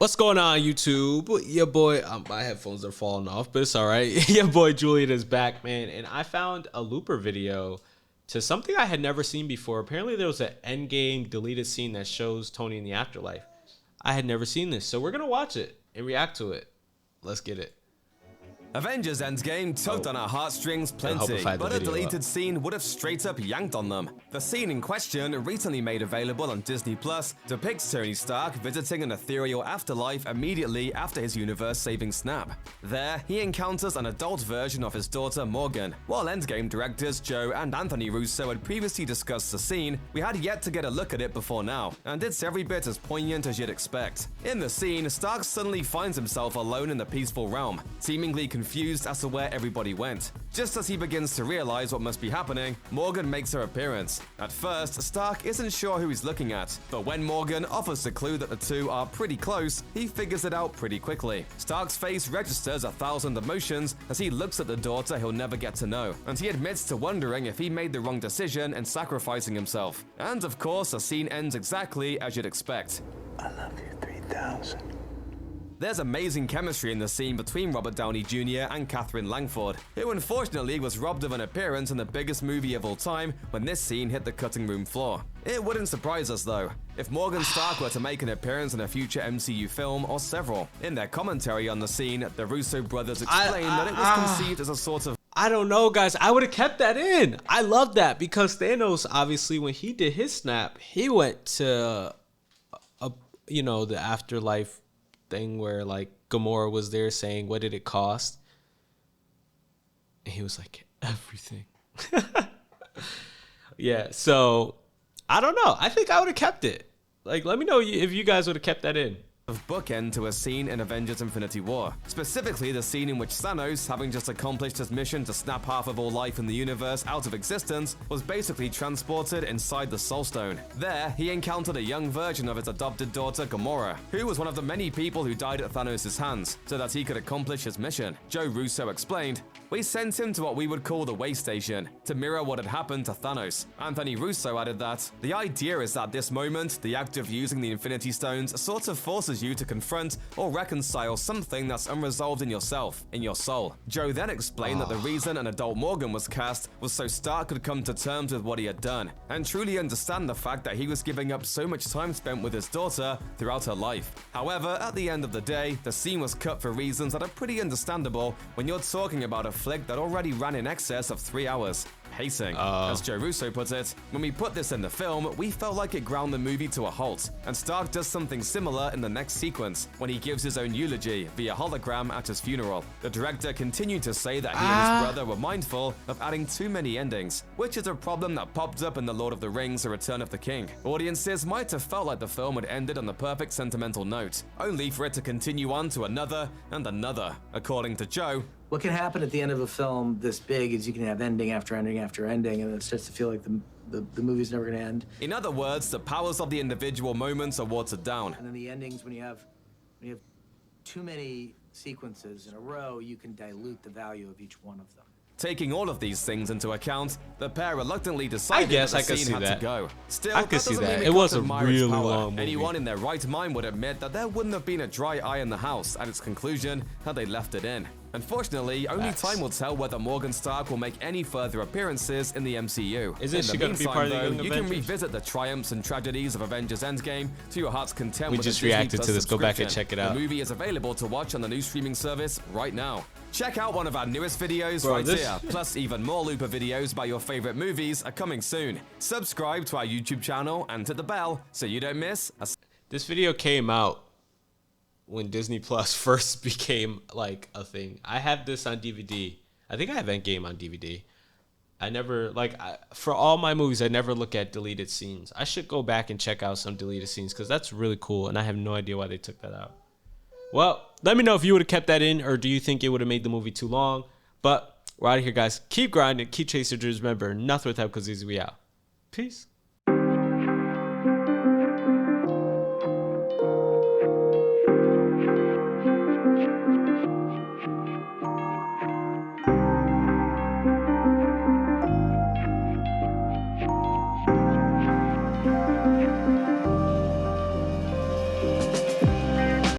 What's going on, YouTube? Your boy, my headphones are falling off, but it's all right. Your boy Julian is back, man, and I found a looper video to something I had never seen before. Apparently, there was an Endgame deleted scene that shows Tony in the afterlife. I had never seen this, so we're gonna watch it and react to it. Let's get it. Avengers Endgame tugged on our heartstrings plenty, but a deleted scene would have straight up yanked on them. The scene in question, recently made available on Disney+, depicts Tony Stark visiting an ethereal afterlife immediately after his universe-saving snap. There, he encounters an adult version of his daughter Morgan. While Endgame directors Joe and Anthony Russo had previously discussed the scene, we had yet to get a look at it before now, and it's every bit as poignant as you'd expect. In the scene, Stark suddenly finds himself alone in the peaceful realm, seemingly confused as to where everybody went. Just as he begins to realize what must be happening, Morgan makes her appearance. At first, Stark isn't sure who he's looking at, but when Morgan offers the clue that the two are pretty close, he figures it out pretty quickly. Stark's face registers 1,000 emotions as he looks at the daughter he'll never get to know, and he admits to wondering if he made the wrong decision in sacrificing himself. And of course, the scene ends exactly as you'd expect. I love you 3,000. There's amazing chemistry in the scene between Robert Downey Jr. and Catherine Langford, who unfortunately was robbed of an appearance in the biggest movie of all time when this scene hit the cutting room floor. It wouldn't surprise us though, if Morgan Stark were to make an appearance in a future MCU film or several. In their commentary on the scene, the Russo brothers explained that it was conceived as a sort of I don't know, guys. I would have kept that in. I love that because Thanos, obviously, when he did his snap, he went to, the afterlife thing where like Gamora was there saying, what did it cost? And he was like, everything. Yeah, so I don't know. I think I would have kept it. Like, let me know if you guys would have kept that in. Bookend to a scene in Avengers Infinity War. Specifically, the scene in which Thanos, having just accomplished his mission to snap half of all life in the universe out of existence, was basically transported inside the Soul Stone. There, he encountered a young version of his adopted daughter, Gamora, who was one of the many people who died at Thanos' hands, so that he could accomplish his mission. Joe Russo explained, "We sent him to what we would call the way station, to mirror what had happened to Thanos." Anthony Russo added that, "The idea is that this moment, the act of using the Infinity Stones, sort of forces you to confront or reconcile something that's unresolved in yourself, in your soul." Joe then explained that the reason an adult Morgan was cast was so Stark could come to terms with what he had done, and truly understand the fact that he was giving up so much time spent with his daughter throughout her life. However, at the end of the day, the scene was cut for reasons that are pretty understandable when you're talking about a flick that already ran in excess of 3 hours. Pacing. As Joe Russo put it, "When we put this in the film, we felt like it ground the movie to a halt, and Stark does something similar in the next sequence, when he gives his own eulogy via hologram at his funeral." The director continued to say that he and his brother were mindful of adding too many endings, which is a problem that popped up in The Lord of the Rings: The Return of the King. Audiences might have felt like the film had ended on the perfect sentimental note, only for it to continue on to another and another. According to Joe, What can happen at the end of a film this big is you can have ending after ending after ending, and it starts to feel like the movie's never going to end. in other words, the powers of the individual moments are watered down. And then the endings, when you have too many sequences in a row, you can dilute the value of each one of them. Taking all of these things into account, the pair reluctantly decided that the scene had to go. Still, I could see doesn't that. mean It was a admire its really power. long movie. Anyone in their right mind would admit that there wouldn't have been a dry eye in the house at its conclusion had they left it in. Unfortunately, only time will tell whether Morgan Stark will make any further appearances in the MCU. Isn't she going to be part of the Young you can Avengers? revisit the triumphs and tragedies of Avengers Endgame to your heart's content. We with just a Disney reacted Plus to this. Go back and subscription. check it out. The movie is available to watch on the new streaming service right now. Check out one of our newest videos Bro, right this- here. Plus, even more Looper videos about your favorite movies are coming soon. Subscribe to our YouTube channel and hit the bell so you don't miss a This video came out when Disney Plus first became like a thing. I have this on DVD. I think I have Endgame on DVD. I never, for all my movies, I never look at deleted scenes. I should go back and check out some deleted scenes because that's really cool, and I have no idea why they took that out. Well, let me know if you would have kept that in, or do you think it would have made the movie too long? But we're out of here, guys. Keep grinding, keep chasing your dreams. Remember, nothing with help because easy we out. Peace.